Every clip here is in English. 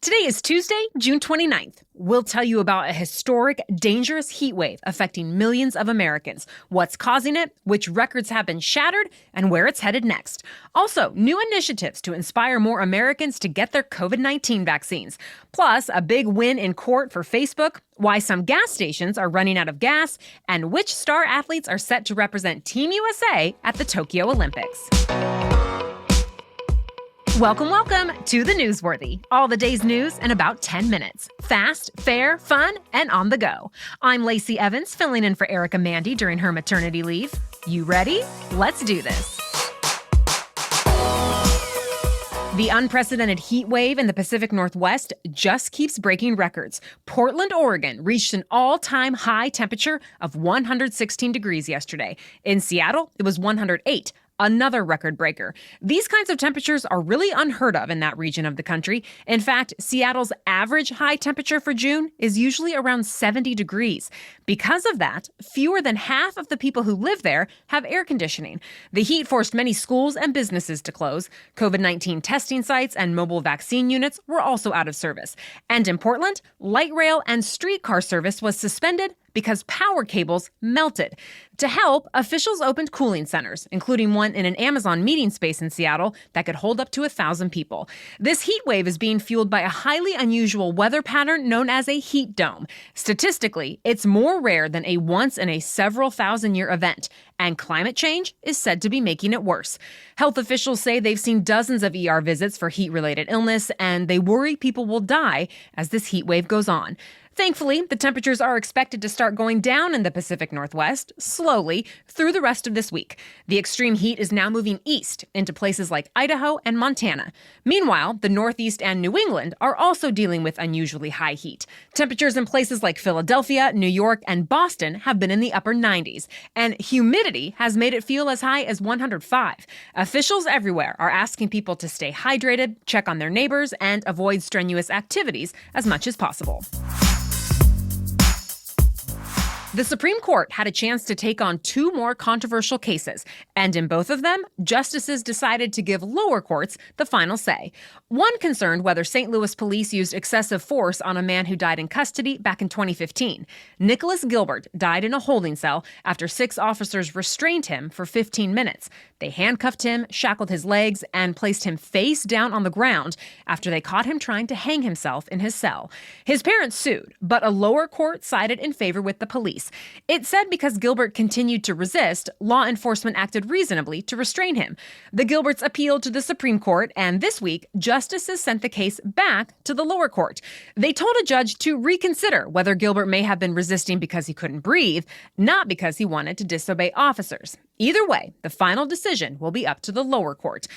Today is Tuesday, June 29th. We'll tell you about a historic, dangerous heat wave affecting millions of Americans, what's causing it, which records have been shattered, and where it's headed next. Also, new initiatives to inspire more Americans to get their COVID-19 vaccines. Plus, a big win in court for Facebook, why some gas stations are running out of gas, and which star athletes are set to represent Team USA at the Tokyo Olympics. Welcome to The Newsworthy. All the day's news in about 10 minutes. Fast, fair, fun, and on the go. I'm Lacey Evans, filling in for Erica Mandy during her maternity leave. You ready? Let's do this. The unprecedented heat wave in the Pacific Northwest just keeps breaking records. Portland, Oregon reached an all-time high temperature of 116 degrees yesterday. In Seattle, it was 108. Another record breaker. These kinds of temperatures are really unheard of in that region of the country. In fact, Seattle's average high temperature for June is usually around 70 degrees. Because of that, fewer than half of the people who live there have air conditioning. The heat forced many schools and businesses to close. COVID-19 testing sites and mobile vaccine units were also out of service. And in Portland, light rail and streetcar service was suspended because power cables melted. To help, officials opened cooling centers, including one in an Amazon meeting space in Seattle that could hold up to 1,000 people. This heat wave is being fueled by a highly unusual weather pattern known as a heat dome. Statistically, it's more rare than a once-in-a-several-thousand-year event, and climate change is said to be making it worse. Health officials say they've seen dozens of ER visits for heat-related illness, and they worry people will die as this heat wave goes on. Thankfully, the temperatures are expected to start going down in the Pacific Northwest, slowly, through the rest of this week. The extreme heat is now moving east into places like Idaho and Montana. Meanwhile, the Northeast and New England are also dealing with unusually high heat. Temperatures in places like Philadelphia, New York, and Boston have been in the upper 90s, and humidity has made it feel as high as 105. Officials everywhere are asking people to stay hydrated, check on their neighbors, and avoid strenuous activities as much as possible. The Supreme Court had a chance to take on two more controversial cases, and in both of them, justices decided to give lower courts the final say. One concerned whether St. Louis police used excessive force on a man who died in custody back in 2015. Nicholas Gilbert died in a holding cell after 6 officers restrained him for 15 minutes. They handcuffed him, shackled his legs, and placed him face down on the ground after they caught him trying to hang himself in his cell. His parents sued, but a lower court sided in favor with the police. It said because Gilbert continued to resist, law enforcement acted reasonably to restrain him. The Gilberts appealed to the Supreme Court, and this week, justices sent the case back to the lower court. They told a judge to reconsider whether Gilbert may have been resisting because he couldn't breathe, not because he wanted to disobey officers. Either way, the final decision will be up to the lower court.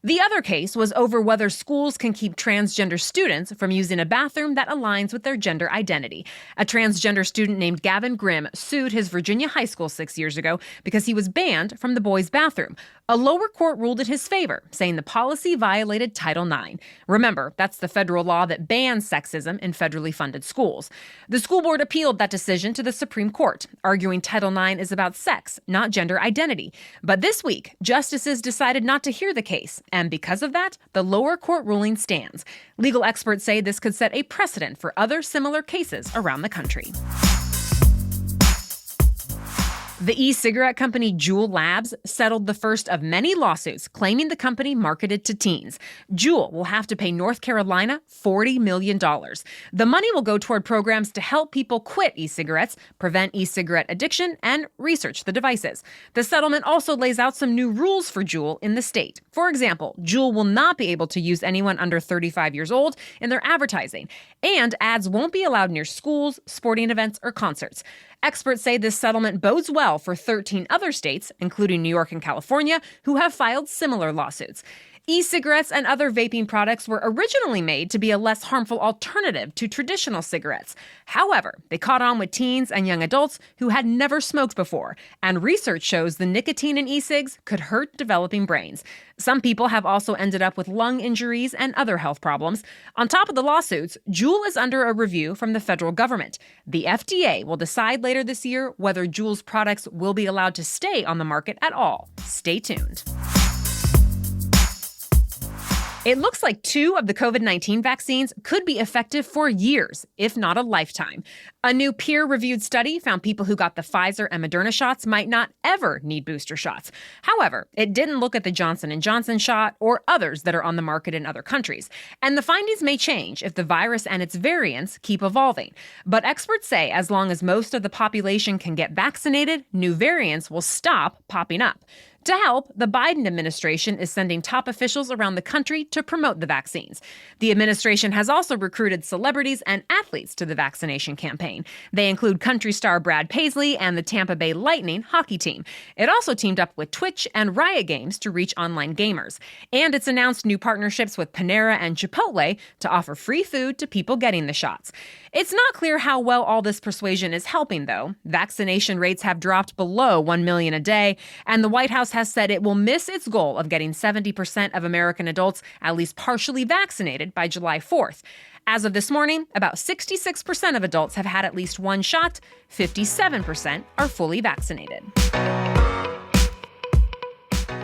The other case was over whether schools can keep transgender students from using a bathroom that aligns with their gender identity. A transgender student named Gavin Grimm sued his Virginia high school 6 years ago because he was banned from the boys' bathroom. A lower court ruled in his favor, saying the policy violated Title IX. Remember, that's the federal law that bans sexism in federally funded schools. The school board appealed that decision to the Supreme Court, arguing Title IX is about sex, not gender identity. But this week, justices decided not to hear the case. And because of that, the lower court ruling stands. Legal experts say this could set a precedent for other similar cases around the country. The e-cigarette company Juul Labs settled the first of many lawsuits claiming the company marketed to teens. Juul will have to pay North Carolina $40 million. The money will go toward programs to help people quit e-cigarettes, prevent e-cigarette addiction, and research the devices. The settlement also lays out some new rules for Juul in the state. For example, Juul will not be able to use anyone under 35 years old in their advertising, and ads won't be allowed near schools, sporting events, or concerts. Experts say this settlement bodes well for 13 other states, including New York and California, who have filed similar lawsuits. E-cigarettes and other vaping products were originally made to be a less harmful alternative to traditional cigarettes. However, they caught on with teens and young adults who had never smoked before, and research shows the nicotine in e-cigs could hurt developing brains. Some people have also ended up with lung injuries and other health problems. On top of the lawsuits, Juul is under a review from the federal government. The FDA will decide later this year whether Juul's products will be allowed to stay on the market at all. Stay tuned. It looks like 2 of the COVID-19 vaccines could be effective for years, if not a lifetime. A new peer-reviewed study found people who got the Pfizer and Moderna shots might not ever need booster shots. However, it didn't look at the Johnson & Johnson shot or others that are on the market in other countries. And the findings may change if the virus and its variants keep evolving. But experts say as long as most of the population can get vaccinated, new variants will stop popping up. To help, the Biden administration is sending top officials around the country to promote the vaccines. The administration has also recruited celebrities and athletes to the vaccination campaign. They include country star Brad Paisley and the Tampa Bay Lightning hockey team. It also teamed up with Twitch and Riot Games to reach online gamers. And it's announced new partnerships with Panera and Chipotle to offer free food to people getting the shots. It's not clear how well all this persuasion is helping, though. Vaccination rates have dropped below 1 million a day, and the White House has said it will miss its goal of getting 70% of American adults at least partially vaccinated by July 4th. As of this morning, about 66% of adults have had at least one shot, 57% are fully vaccinated.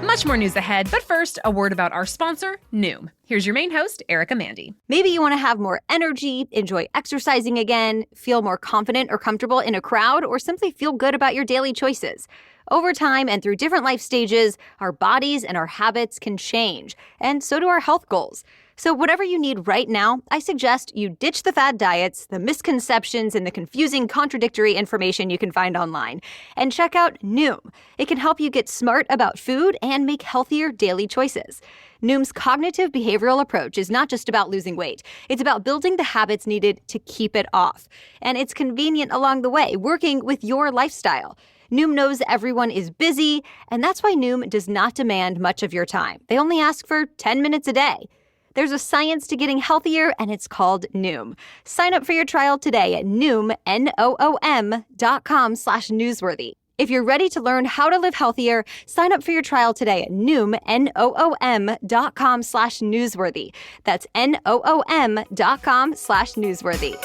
Much more news ahead, but first, a word about our sponsor, Noom. Here's your main host, Erica Mandy. Maybe you want to have more energy, enjoy exercising again, feel more confident or comfortable in a crowd, or simply feel good about your daily choices. Over time and through different life stages, our bodies and our habits can change, and so do our health goals. So whatever you need right now, I suggest you ditch the fad diets, the misconceptions, and the confusing, contradictory information you can find online, and check out Noom. It can help you get smart about food and make healthier daily choices. Noom's cognitive behavioral approach is not just about losing weight. It's about building the habits needed to keep it off. And it's convenient along the way, working with your lifestyle. Noom knows everyone is busy, and that's why Noom does not demand much of your time. They only ask for 10 minutes a day. There's a science to getting healthier, and it's called Noom. Sign up for your trial today at Noom, Noom.com/newsworthy. If you're ready to learn how to live healthier, sign up for your trial today at Noom, Noom.com/newsworthy. That's Noom.com/newsworthy.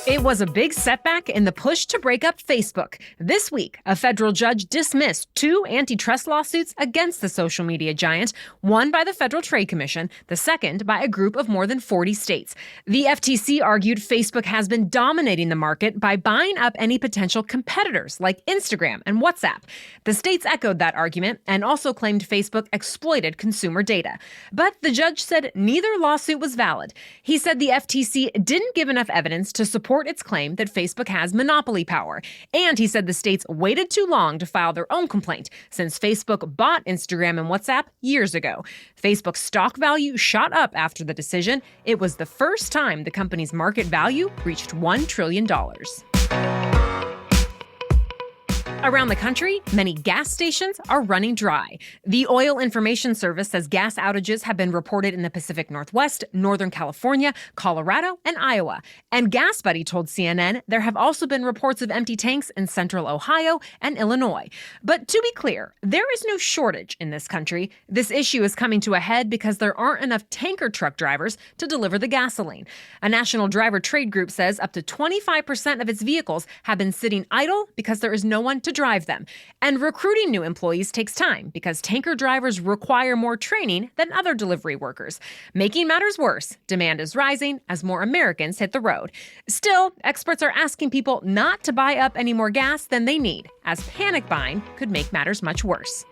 It was a big setback in the push to break up Facebook. This week, a federal judge dismissed 2 antitrust lawsuits against the social media giant, one by the Federal Trade Commission, the second by a group of more than 40 states. The FTC argued Facebook has been dominating the market by buying up any potential competitors like Instagram and WhatsApp. The states echoed that argument and also claimed Facebook exploited consumer data. But the judge said neither lawsuit was valid. He said the FTC didn't give enough evidence to support its claim that Facebook has monopoly power. And he said the states waited too long to file their own complaint since Facebook bought Instagram and WhatsApp years ago. Facebook's stock value shot up after the decision. It was the first time the company's market value reached $1 trillion. Around the country, many gas stations are running dry. The Oil Information Service says gas outages have been reported in the Pacific Northwest, Northern California, Colorado, and Iowa. And Gas Buddy told CNN there have also been reports of empty tanks in central Ohio and Illinois. But to be clear, there is no shortage in this country. This issue is coming to a head because there aren't enough tanker truck drivers to deliver the gasoline. A national driver trade group says up to 25% of its vehicles have been sitting idle because there is no one to drive them. And recruiting new employees takes time because tanker drivers require more training than other delivery workers. Making matters worse, demand is rising as more Americans hit the road. Still, experts are asking people not to buy up any more gas than they need, as panic buying could make matters much worse.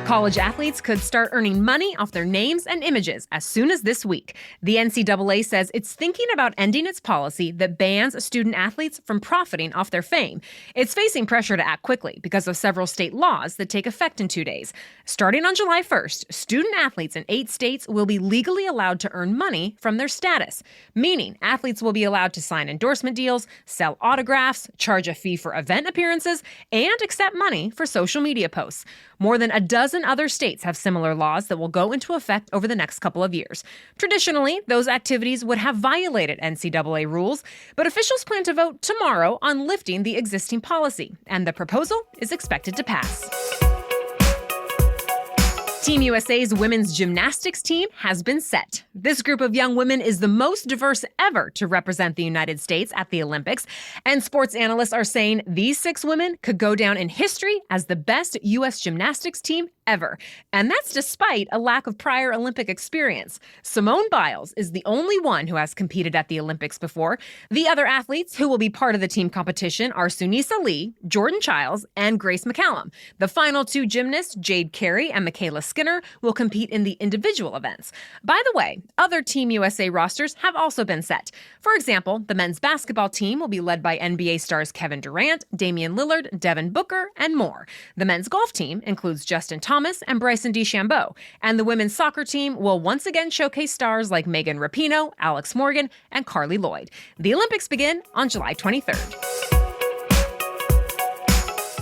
College athletes could start earning money off their names and images as soon as this week. The NCAA says it's thinking about ending its policy that bans student athletes from profiting off their fame. It's facing pressure to act quickly because of several state laws that take effect in 2 days. Starting on July 1st, student athletes in 8 states will be legally allowed to earn money from their status, meaning athletes will be allowed to sign endorsement deals, sell autographs, charge a fee for event appearances, and accept money for social media posts. More than a dozen other states have similar laws that will go into effect over the next couple of years. Traditionally, those activities would have violated NCAA rules, but officials plan to vote tomorrow on lifting the existing policy, and the proposal is expected to pass. Team USA's women's gymnastics team has been set. This group of young women is the most diverse ever to represent the United States at the Olympics, and sports analysts are saying these 6 women could go down in history as the best U.S. gymnastics team ever. And that's despite a lack of prior Olympic experience. Simone Biles is the only one who has competed at the Olympics before. The other athletes who will be part of the team competition are Sunisa Lee, Jordan Childs, and Grace McCallum. The final two gymnasts, Jade Carey and Michaela Skinner, will compete in the individual events. By the way, other Team USA rosters have also been set. For example, the men's basketball team will be led by NBA stars Kevin Durant, Damian Lillard, Devin Booker, and more. The men's golf team includes Justin Thomas and Bryson DeChambeau, and the women's soccer team will once again showcase stars like Megan Rapinoe, Alex Morgan, and Carly Lloyd. The Olympics begin on July 23rd.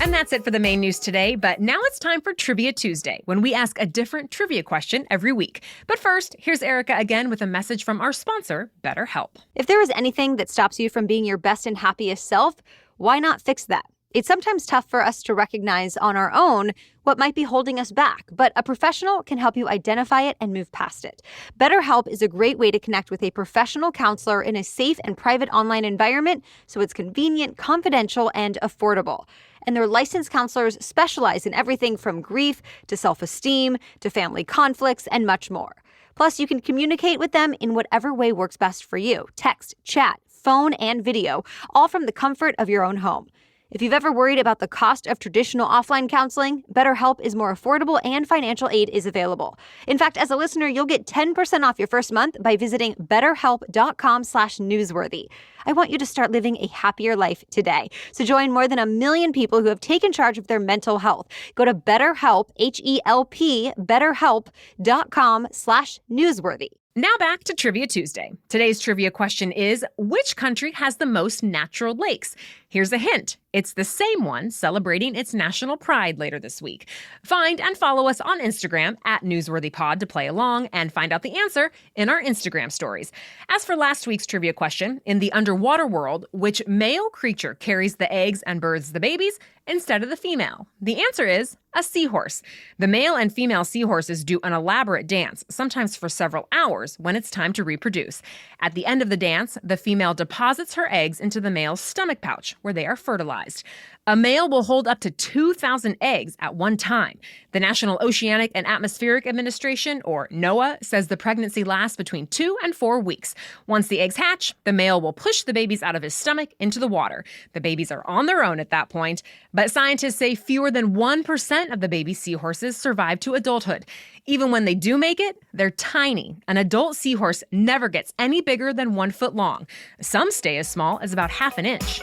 And that's it for the main news today, but now it's time for Trivia Tuesday, when we ask a different trivia question every week. But first, here's Erica again with a message from our sponsor, BetterHelp. If there is anything that stops you from being your best and happiest self, why not fix that? It's sometimes tough for us to recognize on our own what might be holding us back, but a professional can help you identify it and move past it. BetterHelp is a great way to connect with a professional counselor in a safe and private online environment, so it's convenient, confidential, and affordable. And their licensed counselors specialize in everything from grief to self-esteem to family conflicts and much more. Plus, you can communicate with them in whatever way works best for you: text, chat, phone, and video, all from the comfort of your own home. If you've ever worried about the cost of traditional offline counseling, BetterHelp is more affordable and financial aid is available. In fact, as a listener, you'll get 10% off your first month by visiting betterhelp.com/newsworthy. I want you to start living a happier life today. So join more than 1 million people who have taken charge of their mental health. Go to BetterHelp, H-E-L-P, betterhelp.com/newsworthy. Now back to Trivia Tuesday. Today's trivia question is, which country has the most natural lakes? Here's a hint. It's the same one celebrating its national pride later this week. Find and follow us on Instagram @NewsworthyPod to play along and find out the answer in our Instagram stories. As for last week's trivia question, in the underwater world, which male creature carries the eggs and births the babies instead of the female? The answer is a seahorse. The male and female seahorses do an elaborate dance, sometimes for several hours, when it's time to reproduce. At the end of the dance, the female deposits her eggs into the male's stomach pouch, where they are fertilized. A male will hold up to 2,000 eggs at one time. The National Oceanic and Atmospheric Administration, or NOAA, says the pregnancy lasts between 2 and 4 weeks. Once the eggs hatch, the male will push the babies out of his stomach into the water. The babies are on their own at that point, but scientists say fewer than 1% of the baby seahorses survive to adulthood. Even when they do make it, they're tiny. An adult seahorse never gets any bigger than 1 foot long. Some stay as small as about half an inch.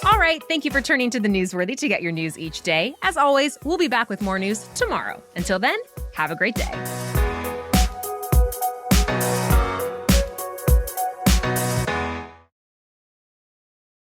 All right, thank you for turning to the Newsworthy to get your news each day. As always, we'll be back with more news tomorrow. Until then, have a great day.